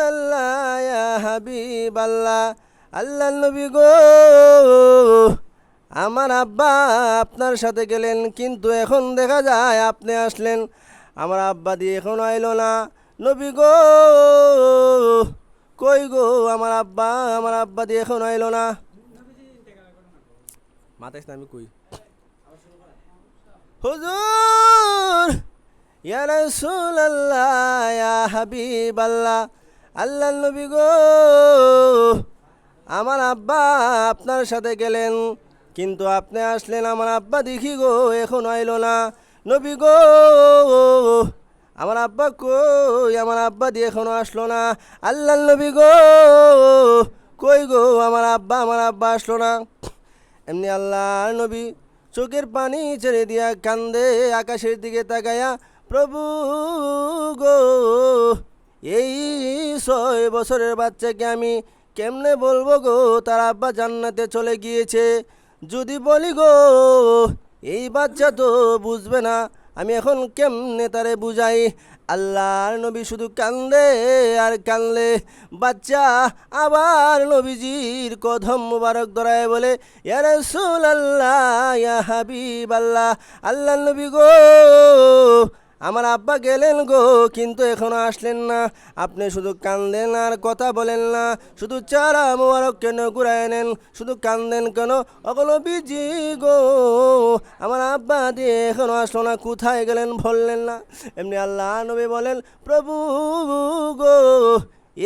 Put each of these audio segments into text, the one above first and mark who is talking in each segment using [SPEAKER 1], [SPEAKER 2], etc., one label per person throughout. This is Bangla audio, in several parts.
[SPEAKER 1] রাসূলাল্লাহ ইয়া হাবিবাল্লাহ, আল্লাহর নবী গো, আমার আব্বা আপনার সাথে গেলেন, কিন্তু এখন দেখা যায় আপনি আসলেন, আমার আব্বা দিয়ে এখনো আইলো না। নবী গো, কই গো আমার আব্বা দিয়ে এখনো আইলো না। মাতাইস না, আমি কই হুজুর, ইয়া রাসূলাল্লাহ ইয়া হাবিবাল্লাহ, আল্লাহর নবী গো, আমার আব্বা আপনার সাথে গেলেন, কিন্তু আপনি আসলেন, আমার আব্বা দেখি গো এখন আইলো না। নবী গো, আমার আব্বা কই, আমার আব্বা দিয়ে এখনো আসলো না। আল্লাহর নবী গো, কই গো আমার আব্বা আসলো না। এমনি আল্লাহর নবী চোখের পানি ছেড়ে দিয়া কান্দে আকাশের দিকে তাকায়া, প্রভু গো, এই 6 বছরের বাচ্চাকে আমি কেমনে বলবো গো তার আব্বা জান্নাতে চলে গিয়েছে। যদি বলি গো এই বাচ্চা তো বুঝবে না, আমি এখন কেমনে তারে বুঝাই। আল্লাহর নবী শুধু কান্দে আর কান্দে। বাচ্চা আবার নবীজির কদম মুবারক ধরায় বলে, ইয়া রাসূলাল্লাহ ইয়া হাবিবাল্লাহ, আল্লাহর নবী গো, আমার আব্বা গেলেন গো, কিন্তু এখনো আসলেন না। আপনি শুধু কান্দেন আর কথা বলেন না, শুধু চারা মোবারক কেন ঘুরায় নেন, শুধু কান্দেন কেন? অগলো বিজি গো, আমার আব্বা দিয়ে এখনো আসলো না, কোথায় গেলেন বললেন না। এমনি আল্লাহ নবী বলেন, প্রভু গো,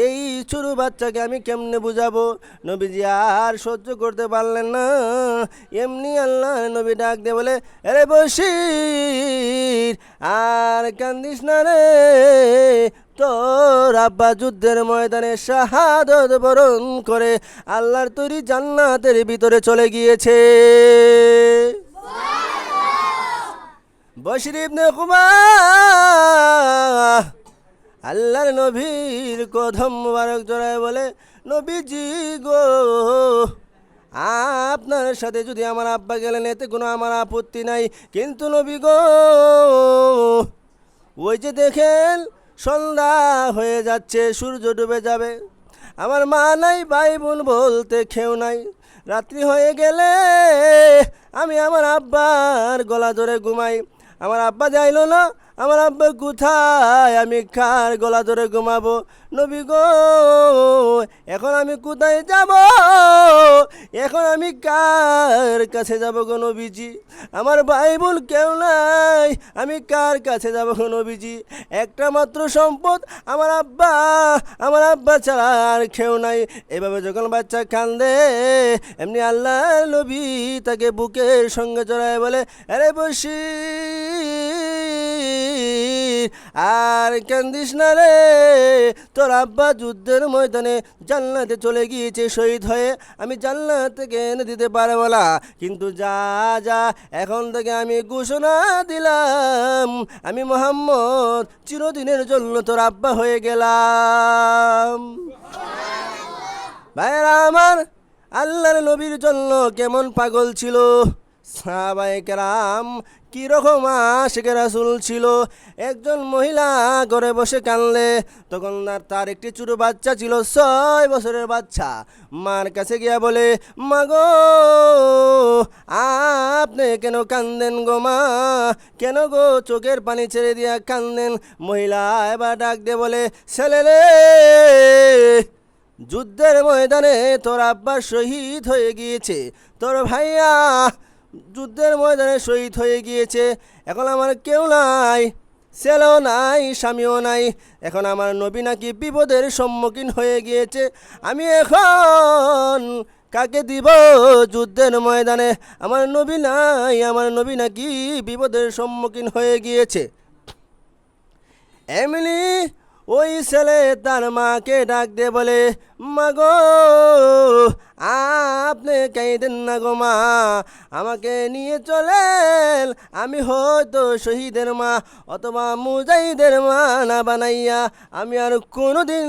[SPEAKER 1] এই ছোট বাচ্চাকে আমি কেমনে বুঝাবো। নবীজি আর সহ্য করতে পারলেন না। এমনি আল্লাহ নবী ডাক দিয়ে বলে, আরে বশির, আর কান্দিস না রে, তোর আব্বা যুদ্ধের ময়দানে শাহাদত বরণ করে আল্লাহর তৈরি জান্নাতের ভিতরে চলে গিয়েছে। বশির ইবনে উকবা আল্লাহর নবীর কদম মুবারক জড়ায় বলে, নবীজি গো, আপনার সাথে যদি আমার আব্বা গেলেন এতে কোনো আমার আপত্তি নাই, কিন্তু নবী গো, ওই যে দেখেন সন্ধ্যা হয়ে যাচ্ছে, সূর্য ডুবে যাবে, আমার মা নাই, ভাই বোন বলতে কেউ নাই, রাত্রি হয়ে গেলে আমি আমার আব্বার গলা ধরে ঘুমাই। আমার আব্বা যাইলো না, আমার আব্বা কোথায়, আমি কার গলা ধরে ঘুমাবো। নবী গো, এখন আমি কোথায় যাব, এখন আমি কার কাছে যাব গো নবীজি? আমার ভাই বোন কেউ নাই, আমি কার কাছে যাব গো নবীজি? একটা মাত্র সম্পদ আমার আব্বা ছাড়া আর কেউ নাই। এভাবে যখন বাচ্চা কান্দে, এমনি আল্লাহ নবী তাকে বুকের সঙ্গে জড়ায় বলে, আরে বশির, আর কান্দিস না রে, তোর আব্বা যুদ্ধের ময়দানে জান্নাতে চলে গিয়েছে শহীদ হয়ে, আমি জান্নাত থেকে এনে দিতে পারবো না, কিন্তু যা যা, এখন থেকে আমি ঘোষণা দিলাম, আমি মুহাম্মদ চিরদিনের জন্য তোর আব্বা হয়ে গেলাম। ভাইরা আমার, আল্লাহর নবীর জন্য কেমন পাগল ছিল সাহাবায়ে কেরাম, কীরকম আশিকে রাসূল ছিল। একজন মহিলা ঘরে বসে কাঁদলে, তখন তার একটি ছোট বাচ্চা ছিল, 6 বছরের বাচ্চা। মার কাছে গিয়া বলে, মা গো, আপনি কেন কান্দেন গো মা, কেন গো চোখের পানি ছেড়ে দিয়া কান্দেন? মহিলা এবার ডাক দিয়ে বলে, ছেলে রে, যুদ্ধের ময়দানে তোর আব্বা শহীদ হয়ে গিয়েছে, তোর ভাইয়া যুদ্ধের ময়দানে শহীদ হয়ে গিয়েছে, এখন আমার কেউ নাই, ছেলেও নাই, স্বামীও নাই, এখন আমার নবী নাকি বিপদের সম্মুখীন হয়ে গিয়েছে, আমি এখন কাকে দিব যুদ্ধের ময়দানে? আমার নবী নাই, আমার নবী নাকি বিপদের সম্মুখীন হয়ে গিয়েছে। এমনি ওই ছেলে তার মাকে ডাক দিয়ে বলে, মা গো, আপনি কাঁদেন না গো মা, আমাকে নিয়ে চলেন, আমি হয়তো শহীদের মা অথবা মুজাহিদের মা না বানাইয়া আমি আর কোনোদিন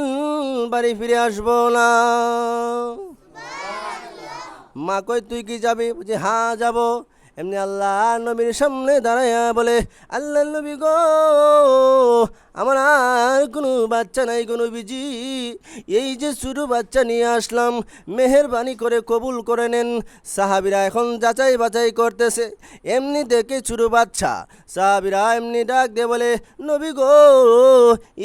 [SPEAKER 1] বাড়ি ফিরে আসবো না। মা কই, তুই কি যাবি? বলছি, হ্যাঁ যাব। এমনি আল্লাহ নবীর সামনে দাঁড়াইয়া বলে, আল্লাহ নবী গো, আমার আর কোনো বাচ্চা নাই কোনো বিজি, এই যে ছোটো বাচ্চা নিয়ে আসলাম, মেহেরবানি করে কবুল করে নেন। সাহাবিরা এখন যাচাই বাছাই করতেছে, এমনি দেখে ছোটো বাচ্চা। সাহাবিরা এমনি ডাক দিয়ে বলে, নবী গো,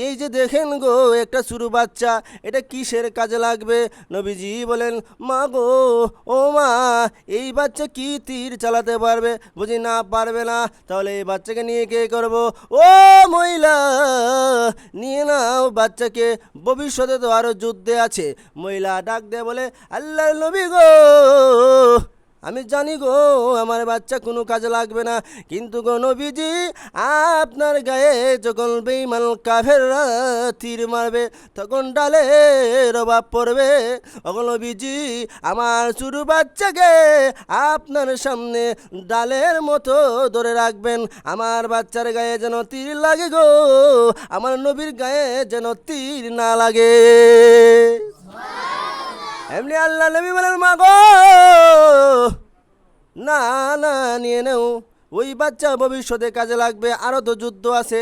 [SPEAKER 1] এই যে দেখেন গো একটা ছোটো বাচ্চা, এটা কিসের কাজে লাগবে? নবীজি বলেন, মা গো, ও মা, এই বাচ্চা কি তীর চালাতে পারবে? বুঝি না পারবে না, তাহলে এই বাচ্চাকে নিয়ে কে করব? ও মহিলা, নিয়ে নাও বাচ্চাকে, ভবিষ্যতে তো আরো যুদ্ধে আছে। মহিলা ডাক দিয়ে বলে, আল্লাহর নবী গো, আমি জানি গো আমার বাচ্চা কোনো কাজে লাগবে না, কিন্তু গো নবীজি, আপনার গায়ে যখন বেঈমান কাফেররা তীর মারবে তখন ডালের অভাব পড়বে। ওগো নবীজি, আমার ছোটো বাচ্চাকে আপনার সামনে ডালের মতো ধরে রাখবেন, আমার বাচ্চার গায়ে যেন তীর লাগে গো, আমার নবীর গায়ে যেন তীর না লাগে। এমনি আল্লাহ নবী বলেন, মা গো, না না, নিয়ে নেও, ওই বাচ্চা ভবিষ্যতে কাজে লাগবে, আরও তো যুদ্ধ আছে।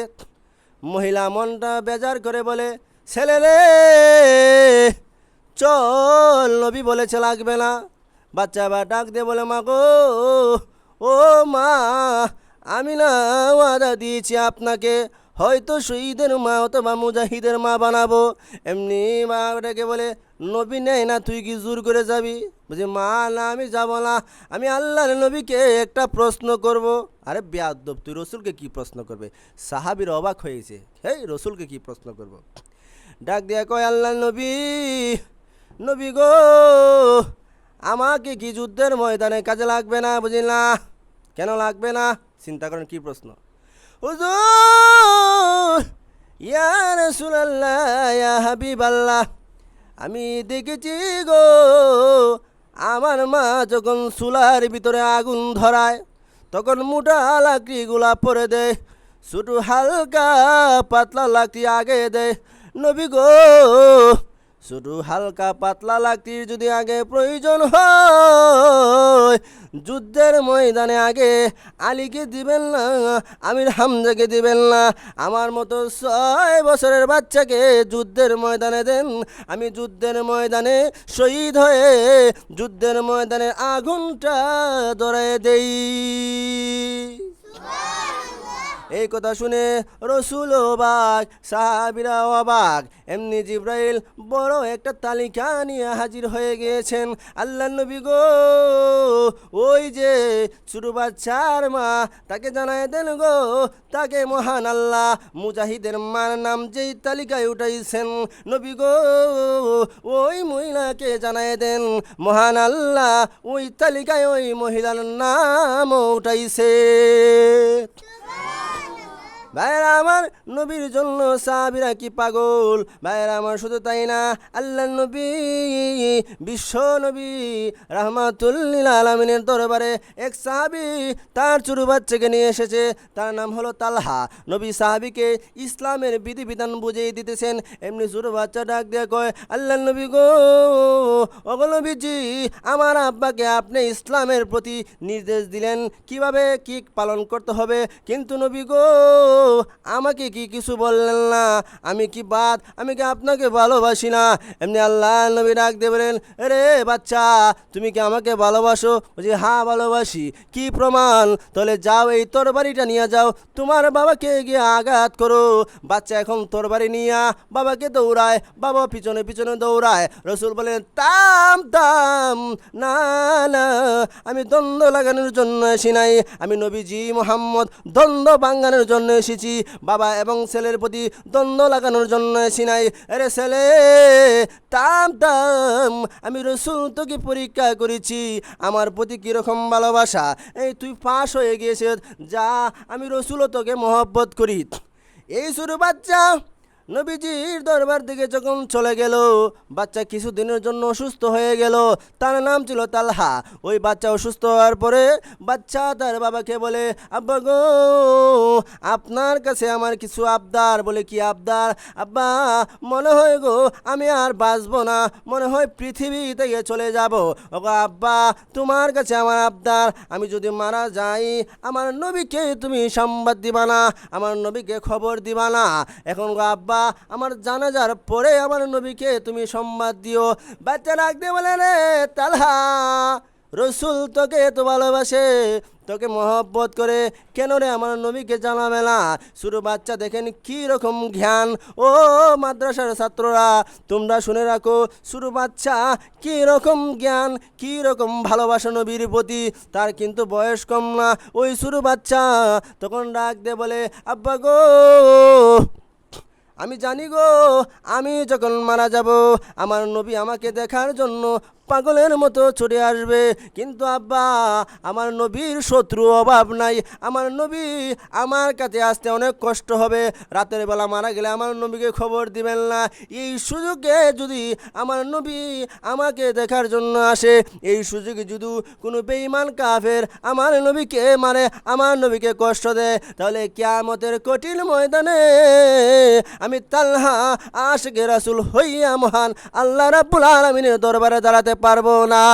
[SPEAKER 1] মহিলা মনটা বেজার করে বলে, ছেলে রে চল, নবী বলেছে লাগবে না। বাচ্চা আবার ডাক দিয়ে বলে, মা গো, ও মা, আমি না ওয়াদা দিয়েছি আপনাকে, হয়তো শহীদের মা অথবা মুজাহিদের মা বানাবো। এমনি মা ওটাকে বলে, নবী নেই না, তুই কি জোর করে যাবি? বলছি, মা না, আমি যাব না, আমি আল্লাহর নবীকে একটা প্রশ্ন করব। আরে বেয়াদব, তুই রসুলকে কি প্রশ্ন করবে? সাহাবীর অবাক হয়েছে, হেই রসুলকে কি প্রশ্ন করব? ডাক দিয়া কয়, আল্লাহর নবী, নবী গো, আমাকে কি যুদ্ধের ময়দানে কাজে লাগবে না? বুঝি না। কেন লাগবে না? চিন্তা করেন কি প্রশ্ন। হুজুর, ইয়া রাসূলুল্লাহ, ইয়া হাবিবাল্লাহ, আমি দেখেছি গো আমার মা যখন চুলার ভিতরে আগুন ধরায় তখন মোটা লাকড়িগুলা পরে দেয়, ছোটো হালকা পাতলা লাকড়ি আগে দেয়। নবী গো, ছোটো হালকা পাতলা লাকড়ির যদি আগে প্রয়োজন হয়, যুদ্ধের ময়দানে আগে আলীকে দিবেন না, আমির হামজাকে দিবেন না, আমার মতো 6 বছরের বাচ্চাকে যুদ্ধের ময়দানে দেন, আমি যুদ্ধের ময়দানে শহীদ হয়ে যুদ্ধের ময়দানে আগুনটা ধরায় দেই। এই কথা শুনে রসুল অবাক, সাহাবীরা অবাক। এমনি জিব্রাইল বড় একটা তালিকা নিয়ে হাজির হয়ে গিয়েছেন। আল্লাহ নবী গো, ওই যে ছোটো বাচ্চার মা, তাকে জানায় দেন গো, তাকে মহান আল্লাহ মুজাহিদের মার নাম যেই তালিকায় উঠাইছেন, নবী গো, ওই মহিলাকে জানায় দেন, মহান আল্লাহ ওই তালিকায় ওই মহিলার নাম উঠাইছে। ভাইরা আমার, নবীর জন্য সাহাবীরা কি পাগল? ভাইরা আমার, শুধু তাই না, আল্লাহ নবী, বিশ্ব নবী রাহমাতুল লিল আলামিনের দরবারে এক সাহাবী তার ছোট বাচ্চাকে নিয়ে এসেছে, তার নাম হলো তালহা। নবী সাহাবীকে ইসলামের বিধিবিধান বুঝিয়ে দিতেছেন। এমনি ছোট বাচ্চা ডাক দিয়ে কয়, আল্লাহ নবী গো, ওগো নবীজি, আমার আব্বাকে আপনি ইসলামের প্রতি নির্দেশ দিলেন, কিভাবে কি পালন করতে হবে, কিন্তু নবী গো, আমাকে কি কিছু বললেন না? আমি কি আপনাকে ভালোবাসি না? এমনি আল্লাহ নবী ডাক দিয়ে বলেন, রে বাচ্চা, তুমি কি আমাকে ভালোবাসো? বলছি, হ্যাঁ ভালোবাসি। কি প্রমাণ? তাহলে যাও, এই তরবারিটা নিয়ে যাও, তোমার বাবাকে গিয়ে আঘাত করো। বাচ্চা এখন তরবারি নিয়ে বাবাকে দৌড়ায়, বাবা পিছনে পিছনে দৌড়ায়। রসুল বলেন, থাম থাম, না না, আমি দ্বন্দ্ব লাগানোর জন্য আসি নাই, আমি নবীজি মুহাম্মদ দ্বন্দ্ব ভাঙানোর জন্য এসেছি, বাবা এবং ছেলের প্রতি দ্বন্দ্ব লাগানোর জন্য আসি নাই। আরে ছেলে, থাম থাম, আমি রসুল তোকে পরীক্ষা করেছি আমার প্রতি কীরকম ভালোবাসা, এই তুই পাশ হয়ে গিয়েছিস, যা, আমি রসুলও তোকে মহব্বত করি। এই ছোট বাচ্চা নবীজির দরবার দিকে যখন চলে গেল, বাচ্চা কিছুদিনের জন্য অসুস্থ হয়ে গেল। তার নাম ছিল তালহা। ওই বাচ্চা অসুস্থ হওয়ার পরে বাচ্চা তার বাবাকে বলে, আব্বা গো, আপনার কাছে আমার কিছু আবদার। বলে, কি আবদার? আব্বা, মনে হয় গো আমি আর বাঁচবো না, মনে হয় পৃথিবী থেকে চলে যাব। ওগো আব্বা, তোমার কাছে আমার আবদার, আমি যদি মারা যাই আমার নবীকে তুমি সংবাদ দিবা না, আমার নবীকে খবর দিবা না। এখন গো আব্বা, আমার জানাজার পরে আমার নবীকে তুমি সংবাদ দিও। বাচ্চা রাখতে বলে, রে তালহা, রসুল তোকে এত ভালোবাসে, তোকে মহব্বত করে, কেন রে আমার নবীকে জানাবে না? শুরু বাচ্চা দেখেন কি রকম জ্ঞান। ও মাদ্রাসার ছাত্ররা, তোমরা শুনে রাখো, শুরু বাচ্চা কি রকম জ্ঞান, কি রকম ভালোবাসা নবীর প্রতি। তার কিন্তু বয়স কম না। ওই শুরু বাচ্চা তখন ডাক দে বলে, আব্বা গো, আমি জানি গো, আমি যখন মারা যাব আমার নবী আমাকে দেখার জন্য পাগলের মতো ছুটে আসবে। কিন্তু আব্বা, আমার নবীর শত্রু অভাব নাই, আমার নবী আমার কাছে আসতে অনেক কষ্ট হবে, রাতের বেলা মারা গেলে আমার নবীকে খবর দিবেন না। এই সুযোগে যদি আমার নবী আমাকে দেখার জন্য আসে, এই সুযোগে যদি কোনো বেঈমান কাফের আমার নবীকে মারে, আমার নবীকে কষ্ট দেয়, তাহলে কিয়ামতের কঠিন ময়দানে আমি তালহা আশিকে রাসূল হইয়া মহান আল্লাহ রাব্বুল আলামিনের দরবারে দাঁড়াতে পারবো না।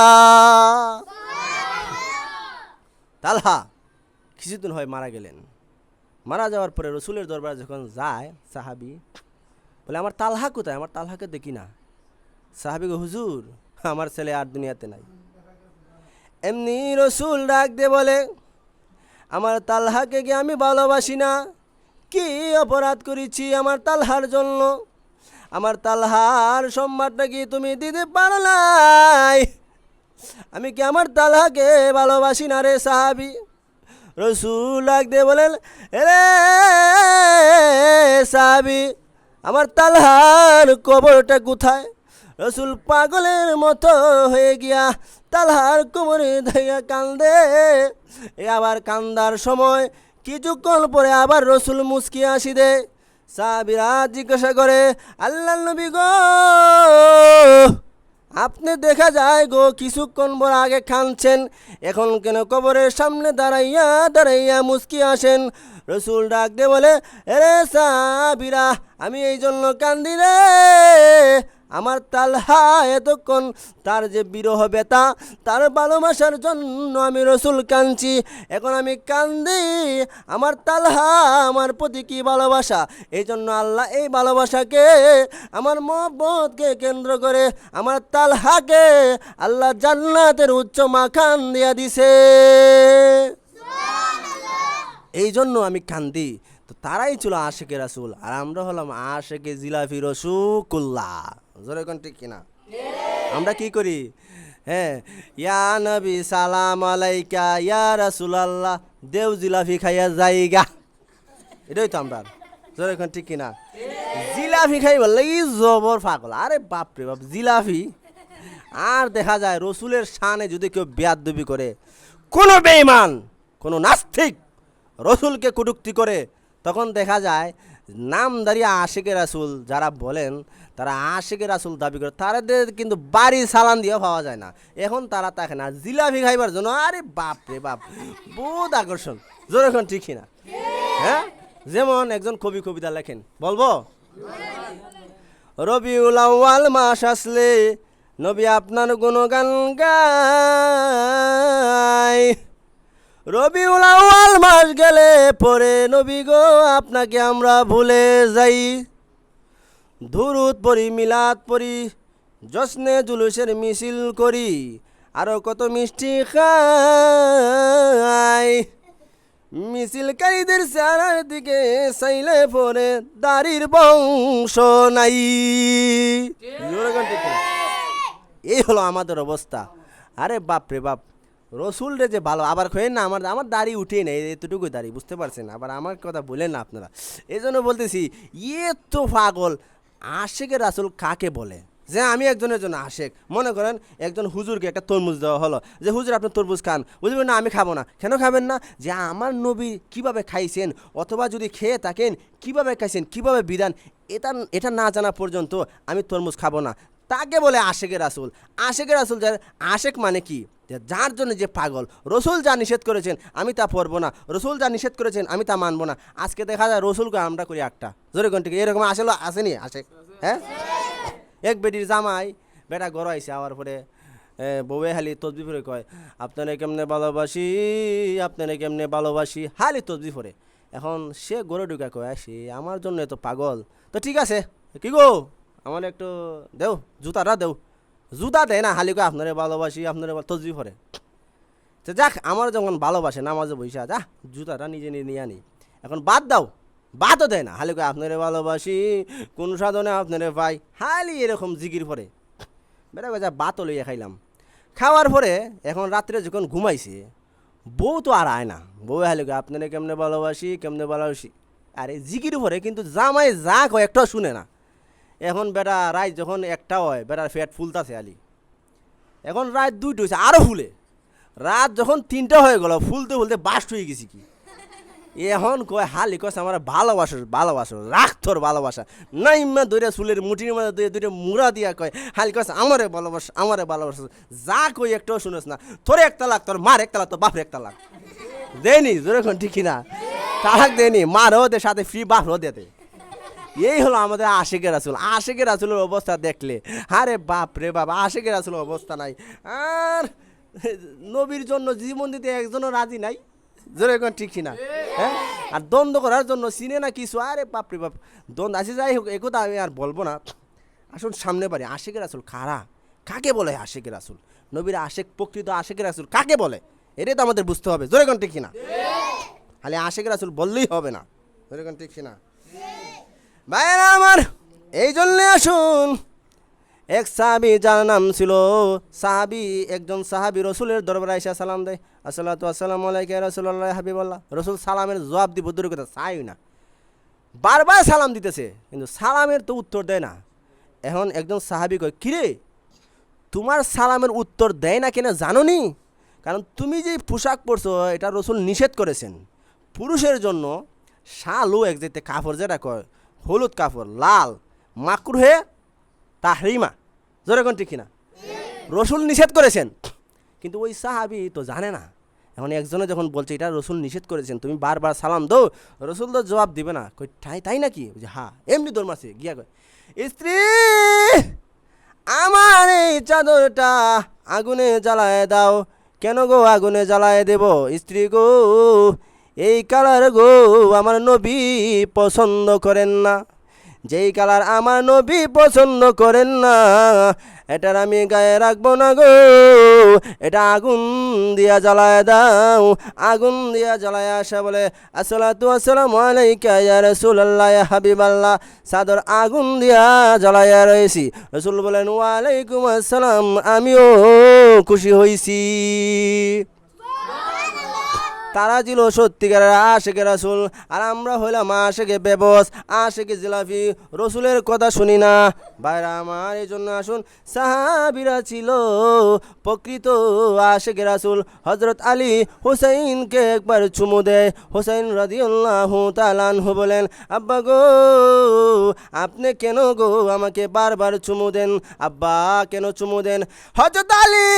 [SPEAKER 1] তালহা কিছুদিন হয় মারা গেলেন। মারা যাওয়ার পরে রসুলের দরবারে যখন যায় সাহাবি, বলে, আমার তালহা কোথায়? আমার তালহাকে দেখি না। সাহাবি গো, হুজুর, আমার ছেলে আর দুনিয়াতে নাই। এমনি রসুল ডাক দিয়ে বলে, আমার তালহাকে কি আমি ভালোবাসি না? কি অপরাধ করেছি আমার তালহার জন্য? আমার তালহার সম্মানটা কি তুমি দিতে পারো নাই? আমি কি আমার তালহাকে ভালোবাসি না রে সাহাবি? রসুল ডাক দিয়ে বলেন, রে সাহাবি, আমার তালহার কবরটা কোথায়? রসুল পাগলের মতো হয়ে গিয়া তালহার কবরে ধইয়া কান্দে। আবার কান্দার সময় কিছুক্ষণ পরে আবার রসুল মুস্কি হাসি দে। সাহাবীরা জিজ্ঞাসা করে, আল্লাহ নবী গো, আপনি দেখা যায় গো কিছুক্ষণ পর আগে কাঁদছেন, এখন কেন কবরের সামনে দাঁড়াইয়া দাঁড়াইয়া মুস্কি আসেন? রসুল ডাক দে বলে, রে সাহাবীরা, আমি এই জন্য কান্দি রে, আমার তালহা এতক্ষণ তার যে বিরহ ব্যথা, তার ভালোবাসার জন্য আমি রসুল কাঁদছি। এখন আমি কান্দি, আমার তালহা আমার প্রতি কি ভালোবাসা, এই জন্য আল্লাহ এই ভালোবাসাকে, আমার মহব্বতকে কেন্দ্র করে আমার তালহাকে আল্লাহ জান্নাতের উচ্চ মাখান দিয়া দিছে, এই জন্য আমি কান্দি। তো তারাই ছিল আশিকে রাসূল, আর আমরা হলাম আশিকে জিলাফি রসুকুল্লাহ। জোরে কোন ঠিক কিনা? আমরা কি করি? হ্যাঁ, ইয়া নবী সালাম আলাইকা, ইয়া রাসূলুল্লাহ, দেও জিলাফি খাইয়া যাইগা, এটাই তো আমরা। জোরে কোন ঠিক কিনা? জিলাফি খাই বললে কি জবর পাগল। আরে বাপরে বাপ, জিলাফি। আর দেখা যায় রসুলের শানে যদি কেউ বেয়াদবি করে, কোনো বেঈমান, কোনো নাস্তিক রসুলকে কটূক্তি করে, তখন দেখা যায় নামদারি আশিকে রাসূল যারা বলেন, তারা আশিকে রাসূল দাবি করে, তাদের কিন্তু বাড়ি সালান দিয়েও পাওয়া যায় না। এখন তারা থাকে না জিলাপি খাইবার জন্য। আরে বাপ রে বাপ, বহুত আকর্ষণ। জোরে এখন ঠিক না? হ্যাঁ, যেমন একজন কবি কবিতা লেখেন, বলবো? রবিউল আউয়াল মাস আসলে নবী আপনার গুণগান গায়, রবিউল আউয়াল মাস গেলে পরে নবী গো আপনাকে আমরা ভুলে যাই। দুরূদ পড়ি, মিলাদ পড়ি, জশ্নে জুলুসের মিছিল করি, আরো কত মিষ্টি খাই। মিছিলকারীদের চেহারার দিকে চাইলে পরে দাড়ির বংশ নাই। এই হলো আমাদের অবস্থা। আরে বাপ রে বাপ, রসুল রে যে ভালো, আবার খোয়েন না আমার আমার দাড়ি উঠে নেই, এতটুকু দাড়ি, বুঝতে পারছেন? আবার আমার কথা বলেন না আপনারা। এই জন্য বলতেছি, ইয়ে তো পাগল। আশিকে রাসূল কাকে বলে? যে আমি একজনের জন্য আশেক। মনে করেন একজন হুজুরকে একটা তরমুজ দেওয়া হলো, যে হুজুর আপনি তরমুজ খান, বুঝবেন না আমি খাবো না। কেন খাবেন না? যে আমার নবী কিভাবে খাইছেন, অথবা যদি খেয়ে থাকেন কিভাবে খাইছেন, কিভাবে বিধান, এটা এটা না জানা পর্যন্ত আমি তরমুজ খাবো না। তাকে বলে আশেকের রাসূল। আশেকের রাসূল যার, আশেক মানে কি? যার জন্য যে পাগল। রসুল যা নিষেধ করেছেন আমি তা পড়বো না, রসুল যা নিষেধ করেছেন আমি তা মানবো না। আজকে দেখা যায় রসুলকে আমরা করি একটা, জোরে কোন ঠিক এরকম আসলে আসেনি আশেক? হ্যাঁ, এক বেটির জামাই বেটা গড় আইসে, আওয়ার পরে বউয়ে হালি তসবি ফরে কয়, আপনারা কেমনে ভালোবাসি, আপনারা কেমনে ভালোবাসি, হালি তসবি ফরে। এখন সে গড়ে ঢুকা কয়, সে আমার জন্য এত পাগল, তো ঠিক আছে কি গো আমার একটু দেও, জুতাটা দেও। জুতা দেয় না, হালি কয় আপনারা ভালোবাসি, আপনারা তসবি ফরে। তো যাক, আমার যখন ভালোবাসে নামাজে বৈশা, যা জুতাটা নিজে নিয়ে আনি। এখন বাদ দাও, বাদও দেয় না, হালি কয় আপনারে ভালোবাসি, কোন সাধনে আপনারে পাই, হালি এরকম জিকির পরে। বেটা যা বাতও লইয়া খাইলাম। খাওয়ার পরে এখন রাত্রে যখন ঘুমাইছে, বউ তো আর আয় না। বউ হালি কয় আপনারে কেমনে ভালোবাসি, কেমনে ভালোবাসি, আরে জিকির পরে, কিন্তু জামাই যা কয় একটাও শুনে না। এখন বেটা রাত যখন একটা হয়, বেটার ফ্যাট ফুলতাছে আলি। এখন রাত 2টা হয়েছে, আরও ফুলে। রাত যখন 3টা হয়ে গেল, ফুলতে ফুলতে বাস্ট হয়ে গেছি কি। এখন কয় হালি কয় আমার ভালোবাসো, ভালোবাসো, রাখ তোর ভালোবাসা। নাইমা ধরে চুলের মুঠির মধ্যে দুইটা মুড়া দিয়া কয়, হালি কয় আমারে ভালোবাস, আমারে ভালোবাসো। যা কই একটাও শুনোস না, তোর একটা লাখ, তোর মার একটা লাখ, তোর বাপের একটা লাখ দেয়নি। যেরকম ঠিক না, তালাক দেয়নি, মারও দে, সাথে ফ্রি বাপরও দে। এই হলো আমাদের আশিকের রাসূল। আশিকের রাসূলের অবস্থা দেখলে আরে বাপ রে বাপ, আশিকের রাসূলের অবস্থা নাই। আর নবীর জন্য জীবন দিতে একজনও রাজি নাই, জোরে কোন ঠিক না? হ্যাঁ, আর দ্বন্দ্ব করার জন্য চিনে না কিছু, আরে বাপ রে বাপ, দ্বন্দ্ব আছে। যাই হোক, একথা আমি আর বলবো না। আসুন সামনে বাড়ি, আশিকের রাসূল কারা, কাকে বলে আশিকের রাসূল? নবীর আশিক, প্রকৃত আশিকের রাসূল কাকে বলে, এটাই তো আমাদের বুঝতে হবে। জোরে কোন ঠিক না? খালি আশিকের রাসূল বললেই হবে না, জোরে কোন ঠিক না? ভাইরা আমার, এই জন্যে আসুন, এক সাহাবি যার নাম ছিল সাহাবি, একজন সাহাবি রসুলের দরবারে আইসা সালাম দেয়, আসসালাতু আসসালামু আলাইকা ইয়া রাসূলুল্লাহ হাবিবাল্লাহ। রসুল সালামের জবাব দিব দূরের কথা, চাই না, বারবার সালাম দিতেছে, কিন্তু সালামের তো উত্তর দেয় না। এখন একজন সাহাবি কয়, কিরে তোমার সালামের উত্তর দেয় না কেন জানো নি? কারণ তুমি যে পোশাক পরছো এটা রসুল নিষেধ করেছেন। পুরুষের জন্য শালু এক যেতে কাপড়, যেটা কয় হলুদ কাপড়, লাল, মাকরুহে তাহরিমা, জোরে কোন ঠিক না? রসুল নিষেধ করেছেন, কিন্তু ওই সাহাবি তো জানে না। এখন একজনে যখন বলছে এটা রসুল নিষেধ করেছেন, তুমি বারবার সালাম দো, রসুল তো জবাব দিবে না, কই তাই নাকি? যে হ্যাঁ, এমনি দৌড় গিয়া কয়, স্ত্রী আমার এই চাদরটা আগুনে জ্বালায় দাও। কেন গো আগুনে জ্বালায় দেব? স্ত্রী গো, এই কালার গো আমার নবী পছন্দ করেন না, যেই কালার আমার নবী পছন্দ করেন না, এটার আমি গায়ে রাখবো না গো, এটা আগুন দিয়া জ্বালায় দাও। আগুন দিয়া জ্বালায় আসা বলে, আসসালাতু আসসালামু আলাইকা ইয়া রাসূলুল্লাহ ইয়া হাবিবাল্লাহ। চাদর আগুন দিয়া জ্বালাইয়া রয়েছি। রাসূল বলেন, ওয়ালাইকুম আসসালাম, আমিও খুশি হইছি। তারা ছিল সত্যিকারের আশিকে রাসূল, আর আমরা হইলাম আশিকে বেবস, আশিকে জিলাপি, রসুলের কথা শুনি না। ভাইরা আমার, এই জন্য আসুন, সাহাবীরা ছিল প্রকৃত আশিকে রাসূল। হযরত আলী হুসাইনকে একবার চুমু দেয়। হুসাইন রাদিয়াল্লাহু তাআলা আনহু বলেন, আব্বা গো আপনি কেন গো আমাকে বারবার চুমু দেন? আব্বা কেন চুমু দেন? হযরত আলী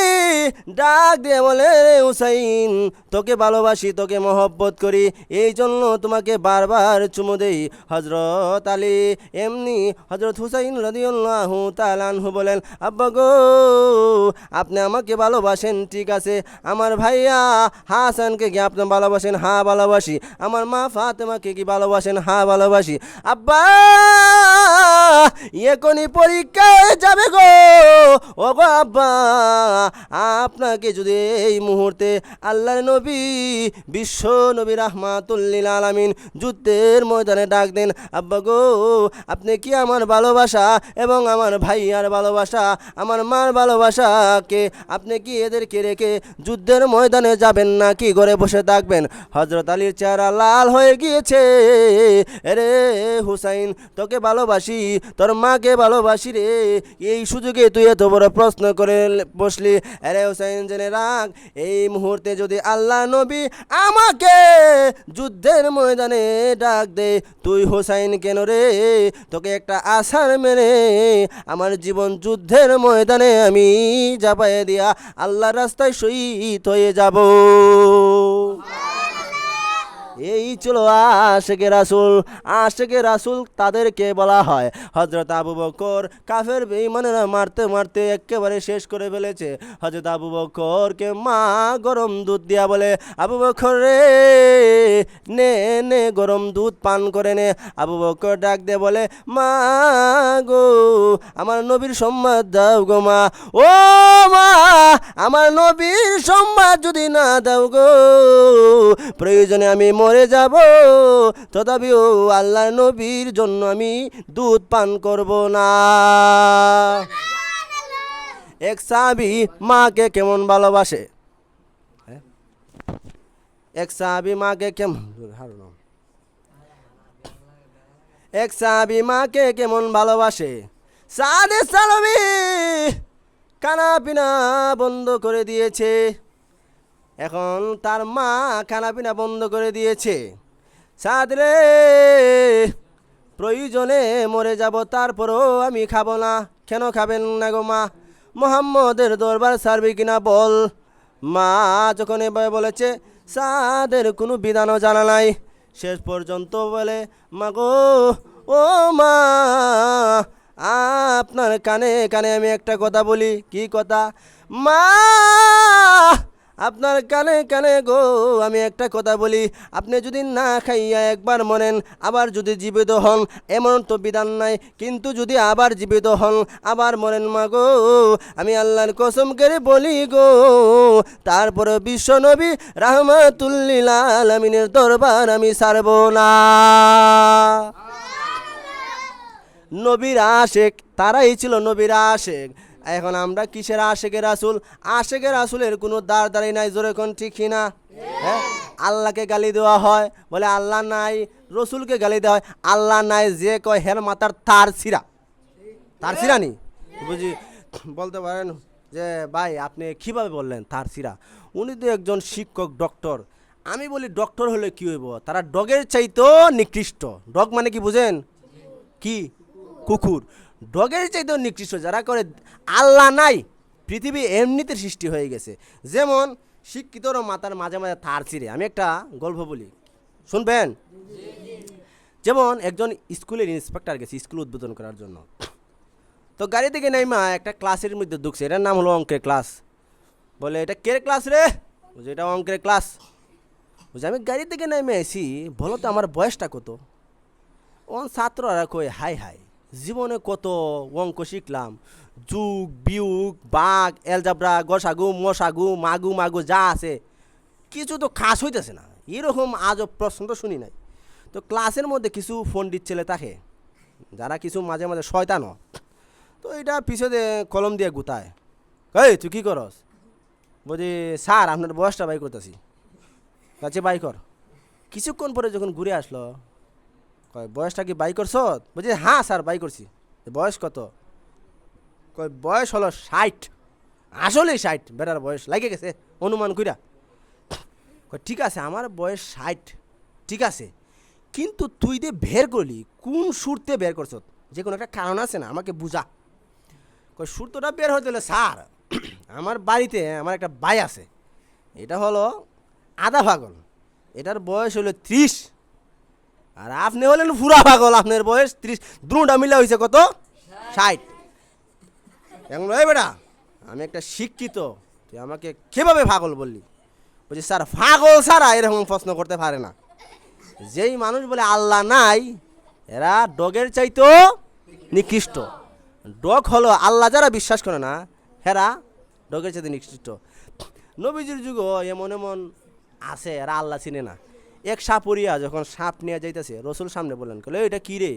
[SPEAKER 1] ডাক দিয়ে বলে, হুসাইন তোকে ভালোবাসি, তোকে মহব্বত করি, এই জন্য তোমাকে বারবার চুমু দেই। হযরত আলী এমনি হযরত হুসাইন রাদিয়াল্লাহু তাআলা আনহু বলেন, আব্বা গো আপনি আমাকে ভালোবাসেন ঠিক আছে, আমার ভাইয়া হাসানকে কি আপনি ভালোবাসেন? হ্যাঁ ভালোবাসি। আমার মা ফাতেমাকে কি ভালোবাসেন? হ্যাঁ ভালোবাসি। আব্বা এখনই পরীক্ষায় যাবে গো, ও গো আব্বা আপনাকে যদি এই মুহূর্তে আল্লাহর নবী বিশ্ব নবী রাহমাতুল লিল আলামিন যুদ্ধের ময়দানে ডাক দেন, আব্বা গো আপনি কি আমার ভালোবাসা এবং আমার ভাইয়ার ভালোবাসা, আমার মার ভালোবাসাকে আপনি কি এদেরকে রেখে যুদ্ধের ময়দানে যাবেন না কি ঘরে বসে থাকবেন? হযরত আলীর চেহারা লাল হয়ে গিয়েছে। রে হুসাইন, তোকে ভালোবাসি, তোর মাকে ভালোবাসি রে, এই সুযোগে তুই এত বড় প্রশ্ন করে বসলি। আরে হুসাইন জেনে রাখ, এই মুহূর্তে যদি আল্লাহ নবী আমাকে যুদ্ধের ময়দানে ডাক দে, তুই হুসাইন কেন রে, তোকে একটা আছাড় মেরে আমার জীবন যুদ্ধের ময়দানে আমি চাপায়ে দিয়া আল্লাহর রাস্তায় শহীদ হয়ে যাব। এই ছিল আশেকে রাসূল। আশেকে রাসূল তাদেরকে বলা হয়। হযরত আবু বকর কাফের বেঈমানেরা মারতে মারতে একেবারে শেষ করে ফেলেছে। হযরত আবু বকরকে মা গরম দুধ দিয়া বলে, আবু বকর রে নে নে গরম দুধ পান করে নে। আবু বকর ডাক দিয়ে বলে, মা গো আমার নবীর সম্মান দাও গো মা। ও মা, আমার নবীর সম্মান যদি না দাও গো, প্রয়োজনে আমি মরে যাব, তথাপিও আল্লাহ নবীর জন্য আমি দুধ পান করব না। এক সাহাবী মাকে কেমন ভালোবাসে, এক সাহাবী মাকে কেমন এক সাহাবী মাকে কেমন ভালোবাসে। সাদে সালামি খানা পিনা বন্ধ করে দিয়েছে, এখন তার মা খানা পিনা বন্ধ করে দিয়েছে। সাদ রে প্রয়োজনে মরে যাব, তারপরও আমি খাবো না। কেন খাবেন না গো মা? মুহাম্মদের দরবার ছাড়বি কিনা বল। মা যখন এভাবে বলেছে, সাদের কোনো বিধানও জানা নাই। শেষ পর্যন্ত বলে, মা গো ও মা, আপনার কানে কানে আমি একটা কথা বলি। কি কথা? মা আপনার কানে কানে গো আমি একটা কথা বলি, আপনি যদি না খাইয়া একবার মরেন, আবার যদি জীবিত হন, এমন তো বিধান নাই, কিন্তু যদি আবার জীবিত হন আবার মরেন মা গো, আমি আল্লাহর কসম করে বলি গো, তারপরে বিশ্ব নবী রাহমাতুল লিল আলামিনের দরবার আমি ছাড়ব না। নবীর আশেক তারাই ছিল, নবীর আশেক। এখন আমরা কিসের আশেকে রাসূল? আশেকে রাসূলের কোনো দাঁড় দাঁড়াই নাই, জোরে কোন ঠিক কিনা? হ্যাঁ, আল্লাহকে গালি দেওয়া হয়, বলে আল্লাহ নাই। রসুলকে গালি দেওয়া হয়, আল্লাহ নাই। যে কয় হের মাথার তার ছিঁড়া, তার ছিঁড়া নি বুঝি। বলতে পারেন যে ভাই আপনি কীভাবে বললেন তার ছিঁড়া? উনি তো একজন শিক্ষক, ডক্টর। আমি বলি ডক্টর হলে কী হইব? তারা ডগের চাইতো নিকৃষ্ট। ডগ মানে কি বুঝেন? কি? কুকুর। ডগের চাইতেও নিকৃষ্ট যারা করে। আল্লাহ নাই, পৃথিবী এমনিতে সৃষ্টি হয়ে গেছে। যেমন শিক্ষিতর মাথার মাঝে মাঝে তার ছিঁড়ে। আমি একটা গল্প বলি, শুনবেন? যেমন একজন স্কুলের ইন্সপেক্টর গেছে স্কুল উদ্বোধন করার জন্য। তো গাড়ি থেকে নেমা একটা ক্লাসের মধ্যে ঢুকছে, এটার নাম হলো অঙ্কের ক্লাস। বলে এটা কে ক্লাস রে? বুঝে এটা অঙ্কের ক্লাস। বুঝে আমি গাড়ি থেকে নেমে এসি, বলো তো আমার বয়সটা কত? ছাত্ররা কই হাই হাই, জীবনে কত অঙ্ক শিখলাম, যুগ বিয়োগ বাঘ এলজাবরা গসাগু মশাগু মাগু মাগু যা আছে, কিছু তো খাস হইতেছে না। এরকম আজব প্রশ্ন তো শুনি নাই। তো ক্লাসের মধ্যে কিছু পণ্ডিত ছেলে থাকে, যারা কিছু মাঝে মাঝে শয়তানও। তো এটা পিছনে কলম দিয়ে গুতায়, এই তুই কী করস? বলছি স্যার আপনার বয়সটা বাই করতেছি। কাছে বাই কর। কিছুক্ষণ পরে যখন ঘুরে আসলো, কয় বয়সটা কি বাই করছ? বলছি হ্যাঁ স্যার বাই করছি। বয়স কত? কয় বয়স হলো 60। আসলেই 60, বেটার বয়স লাগে গেছে অনুমান কইরা। কয় ঠিক আছে আমার বয়স 60, ঠিক আছে, কিন্তু তুই যে বের করলি কোন সুরতে বের করছ? যে কোনো একটা কারণ আছে না, আমাকে বুঝা। কয় সুরতটা বের হতে হলে স্যার আমার বাড়িতে আমার একটা ভাই আছে, এটা হলো আধা পাগল, এটার বয়স হলো 30, আর আপনি হলেন পুরা পাগল, আপনার বয়স 30, দুটা মিলা হয়েছে কত? 60। এখন এই বেটা আমি একটা শিক্ষিত, তুই আমাকে কীভাবে পাগল বললি? বলছি স্যার পাগল ছাড়া এরকম প্রশ্ন করতে পারে না। যেই মানুষ বলে আল্লাহ নাই, এরা ডগের চাইতো নিকৃষ্ট। ডগ হলো আল্লাহ যারা বিশ্বাস করে না, হেরা ডগের চাইতে নিকৃষ্ট। নবীজির যুগ এমন এমন আছে এরা আল্লাহ চিনে না। এক সাপুরিয়া যখন সাপ নিয়ে যাইতেছে রসুল সামনে বললেন, কলে এটা কী রে?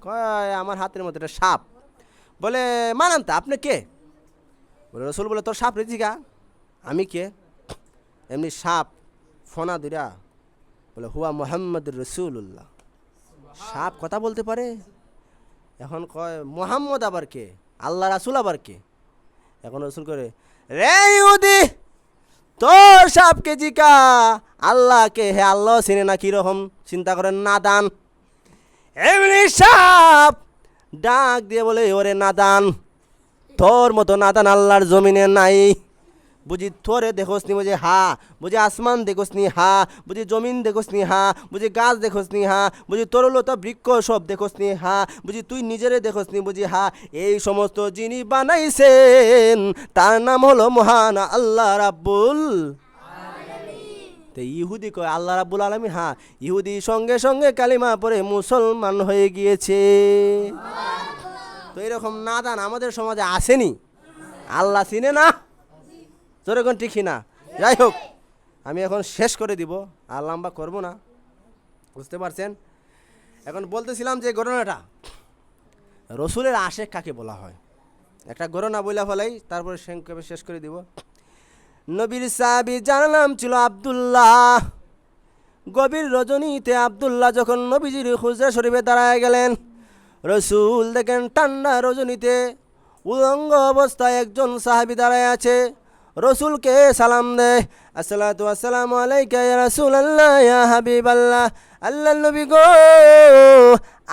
[SPEAKER 1] কয় আমার হাতের মধ্যে একটা সাপ। বলে মানান তা আপনি কে? বলে রসুল বলে তোর সাপ রেজি গা। আমি কে? এমনি সাপ ফোনা দিরা বলে হুয়া মোহাম্মদ রসুল্লাহ। সাপ কথা বলতে পারে? এখন কয় মোহাম্মদ আবার কে? আল্লাহ রাসুল আবার কে? এখন রসুল করে রে ইহুদি তোর সাপকে জিকা আল্লাহকে, হে আল্লাহ চিনে না কিরকম চিন্তা করেন নাদান। এমনি সাপ ডাক দিয়ে বলে ওরে নাদান, তোর মতো নাদান আল্লাহর জমিনে নাই। বুঝি তোরে দেখোস নি? বুঝি হা। বুঝি আসমান দেখোস নি? হা। বুঝি জমিন দেখোস নি? হা। বুঝি গাছ দেখোস নি? হা। বুঝি তরলতা বৃক্ষ সব দেখোস নি? হা। বুঝি তুই নিজেরে দেখোস নি? বুঝি হা। এই সমস্ত যিনি বানাইছেন তার নাম হলো মহান আল্লাহ রাব্বুল। তো ইহুদি কয় আল্লাহ রাব্বুল আলামিন। হা। ইহুদি সঙ্গে সঙ্গে কালিমা পড়ে মুসলমান হয়ে গিয়েছে। তো এরকম নাদান আমাদের সমাজে আসেনি, আল্লাহ চিনে না। যেরকম ঠিকই না। যাই হোক, আমি এখন শেষ করে দিব, আর লম্বা করবো না, বুঝতে পারছেন? এখন বলতেছিলাম যে ঘটনাটা রসুলের আশেক কাকে বলা হয়, একটা ঘটনা বইলা ফেলাই, তারপরে সংক্ষেপে শেষ করে দিব। নবীর সাহাবী যার নাম ছিল আব্দুল্লাহ। গভীর রজনীতে আব্দুল্লাহ যখন নবীজির হুজরা শরীফে দাঁড়ায় গেলেন, রসুল দেখেন ঠান্ডা রজনীতে উলঙ্গ অবস্থায় একজন সাহাবী দাঁড়ায় আছে। রসুলকে সালাম দেয়, আসসালাতু আসসালামু আলাইকা ইয়া রাসূলুল্লাহ ইয়া হাবিবাল্লাহ। আল্লাহর নবী গো,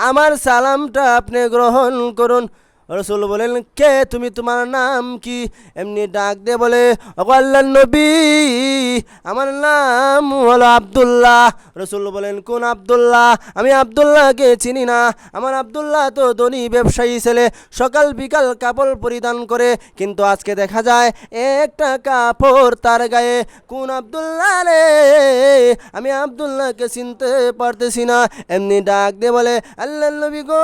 [SPEAKER 1] আমার সালামটা আপনি গ্রহণ করুন। রসুল বলেন কে তুমি, তোমার নাম কি? এমনি ডাক দিয়ে বলে ওগো আল্লাহর নবী, আমার নাম হলো আব্দুল্লাহ। রসুল বলেন কোন আব্দুল্লাহ? আমি আব্দুল্লাহকে চিনি না। আমার আব্দুল্লাহ তো ধনী ব্যবসায়ী ছেলে, সকাল বিকাল কাপড় পরিধান করে, কিন্তু আজকে দেখা যায় একটা কাপড় তার গায়ে। কোন আব্দুল্লাহ রে? আমি আব্দুল্লাহকে চিনতে পারতেছি না। এমনি ডাক দিয়ে বলে আল্লাহর নবী গো,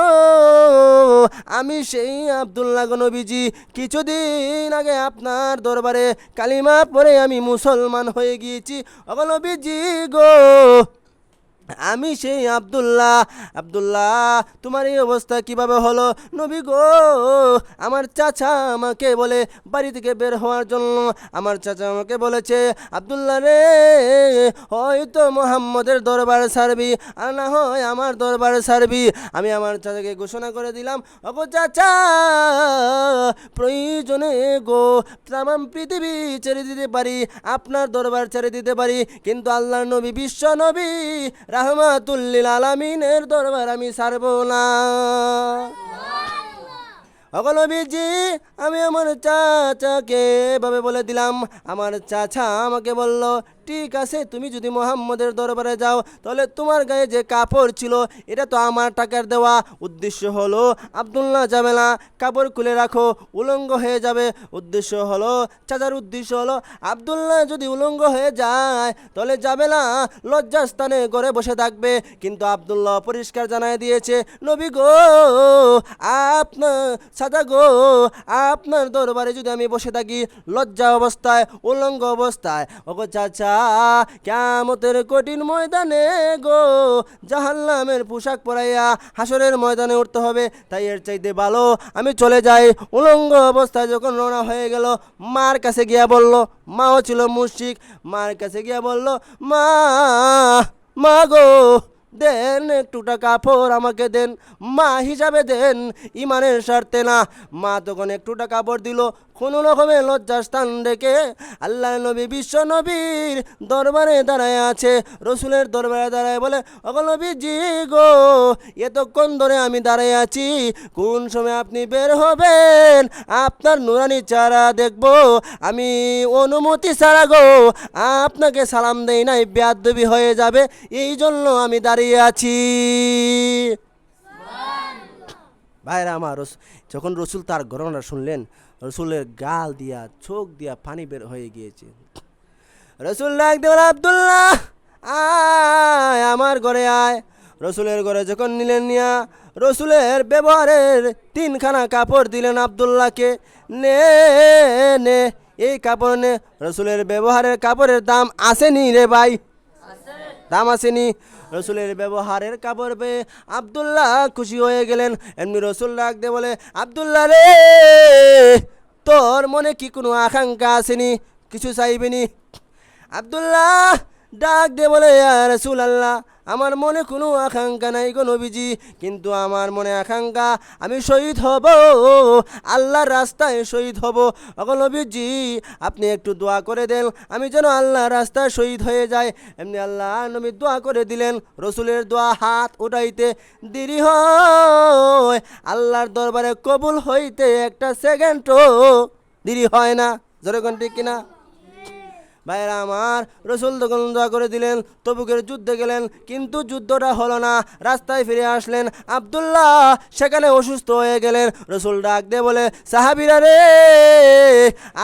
[SPEAKER 1] আমি সেই আব্দুল্লাহ গো নবীজি, কিছুদিন আগে আপনার দরবারে কালিমা পড়ে আমি মুসলমান হয়ে গিয়েছি। ওগো নবীজি গো, আমি সেই আব্দুল্লাহ। আব্দুল্লাহ তোমার এই অবস্থা কিভাবে হলো? নবী গো, আমার চাচা আমাকে বলে বাড়ি থেকে বের হওয়ার জন্য। আমার চাচা আমাকে বলেছে আব্দুল্লাহ রে, হয়তো মোহাম্মদের দরবার ছাড়বি, আর না হয় আমার দরবার ছাড়বি। আমি আমার চাচাকে ঘোষণা করে দিলাম, ওগো চাচা, প্রয়োজনে গো তামাম পৃথিবী ছেড়ে দিতে পারি, আপনার দরবার ছেড়ে দিতে পারি, কিন্তু আল্লাহর নবী, বিশ্ব নবী রাহমাতুল্লিল আলামিনের দরবার আমি ছাড়বো না। ওগো নবীজি, আমি আমার চাচাকে এভাবে বলে দিলাম। আমার চাচা আমাকে বলল ঠিক আছে, তুমি যদি মোহাম্মদের দরবারে যাও তাহলে তোমার গায়ে যে কাপড় ছিল এটা তো আমার টাকার দেওয়া। উদ্দেশ্য হলো আব্দুল্লাহ যাবে না, কাপড় খুলে রাখো, উলঙ্গ হয়ে যাবে। উদ্দেশ্য হলো, চাচার উদ্দেশ্য হলো আব্দুল্লাহ যদি উলঙ্গ হয়ে যায় তাহলে যাবে না, লজ্জাস্থানে ঘরে বসে থাকবে। কিন্তু আব্দুল্লাহ পরিষ্কার জানায় দিয়েছে, নবী গো, আপনার চাচা গো, আপনার দরবারে যদি আমি বসে থাকি লজ্জা অবস্থায়, উলঙ্গ অবস্থায়, ওগো চাচা, কিয়ামতের কঠিন ময়দানে গো জাহান্নামের পোশাক পরাইয়া হাসরের ময়দানে উঠতে হবে। তাই এর চাইতে ভালো আমি চলে যাই। উলঙ্গ অবস্থায় যখন রওনা হয়ে গেল, মার কাছে গিয়া বলল, মাও ছিল মুশরিক, মার কাছে গিয়া বলল, মা, মা গো, দেন একটু টাকা কাপড় আমাকে দেন, মা হিসাবে দেন, ইমানের স্বার্থে না। মা তখন একটু টাকা কাপড় দিল। কোনো রকমের লজ্জার স্থান রেখে আল্লাহ নবী, বিশ্ব নবীর দরবারে দাঁড়ায় আছে। রসুলের দরবারে দাঁড়ায় বলে, ওগো নবীজি গো, এতক্ষণ ধরে আমি দাঁড়ায় আছি, কোন সময় আপনি বের হবেন? আপনার নুরানি চেহারা দেখবো, আমি অনুমতি ছাড়া গো আপনাকে সালাম দেই নাই, বেয়াদবি হয়ে যাবে, এই জন্য আমি দাঁড়িয়ে আছি। ভাইরা আমার, যখন রসুল তার ঘটনা শুনলেন, রসুলের গাল দিয়া, চোখ দিয়া পানি বের হয়ে গিয়েছে। রসুল ডাক দিয়ে বলে, আব্দুল্লাহ আয় আমার ঘরে আয়। রসুলের ঘরে যখন নিলেন নিয়া, রসুলের ব্যবহারের 3খানা কাপড় দিলেন আব্দুল্লাহকে, নে নে এই কাপড় নে। রসুলের ব্যবহারের কাপড়ের দাম আসেনি রে ভাই, দাম আসেনি। রসুলের ব্যবহারের কাপড় পেয়ে আব্দুল্লাহ খুশি হয়ে গেলেন। এমনি রসুল ডাক দিয়ে বলে, আব্দুল্লাহ রে, তোর মনে কি কোনো আকাঙ্ক্ষা আসেনি, কিছু চাইবেনি? আব্দুল্লাহ ডাক দিয়ে বলে, ইয়া রাসূলুল্লাহ, আমার মনে কোনো আকাঙ্ক্ষা নাই গো নবীজি, কিন্তু আমার মনে আকাঙ্ক্ষা আমি শহীদ হব, আল্লাহর রাস্তায় শহীদ হব। ওগো নবীজি, আপনি একটু দোয়া করে দেন আমি যেন আল্লাহর রাস্তায় শহীদ হয়ে যাই। এমনি আল্লাহ নবী দোয়া করে দিলেন। রসুলের দোয়া হাত উঠাইতে দেরি হয়, আল্লাহর দরবারে কবুল হইতে একটা সেকেন্ডও দেরি হয় না। জোরে কোন ঠিক কিনা? ভাইরা আমার, রসুল তখন দোয়া করে দিলেন, তবুকের যুদ্ধে গেলেন, কিন্তু যুদ্ধটা হলো না। রাস্তায় ফিরে আসলেন, আব্দুল্লাহ সেখানে অসুস্থ হয়ে গেলেন। রসুল ডাক দিয়ে বলে, সাহাবীরা রে,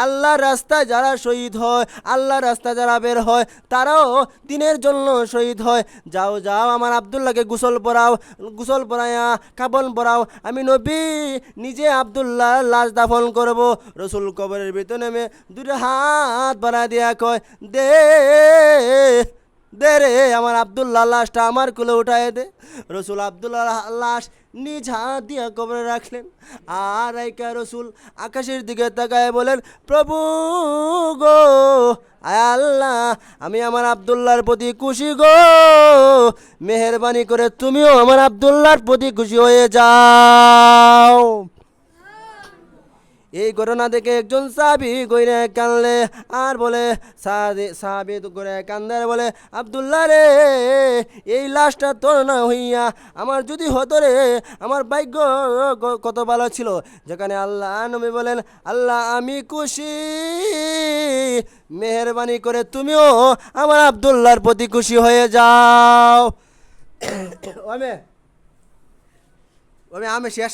[SPEAKER 1] আল্লাহর রাস্তায় যারা শহীদ হয়, আল্লাহর রাস্তায় যারা বের হয়, তারাও দিনের জন্য শহীদ হয়। যাও যাও, আমার আব্দুল্লাহকে গোসল পরাও, গোসল পরাইয়া কাফন পরাও, আমি নবী নিজে আব্দুল্লাহর লাশ দাফন করব। রসুল কবরের ভিতরে নেমে দুটো হাত বাড়া দিয়া কয়, দে দে রে, আমার আব্দুল্লাহ লাশটা আমার কোলে উঠায় দে। রসুল আব্দুল্লাহ লাশ নিজ হাত দিয়া কবরে রাখলেন। আর রাইকা রসুল আকাশের দিকে তাকায় বলেন, প্রভু গো, আয় আল্লাহ, আমি আমার আব্দুল্লাহর প্রতি খুশি গো, মেহেরবানি করে তুমিও আমার আব্দুল্লাহর প্রতি খুশি হয়ে যাও। এই ঘটনা দেখে একজন সাহাবী গইরে কানলে আর বলে, সাহাবী করে কান্দার বলে, আব্দুল্লাহ রে, এই লাশটা তোর না হইয়া আমার যদি হতো রে, আমার ভাগ্য কত ভালো ছিল। যেখানে আল্লাহ নবী বলেন, আল্লাহ আমি খুশি, মেহেরবানি করে তুমিও আমার আব্দুল্লাহর প্রতি খুশি হয়ে যাও। আমি শেষ।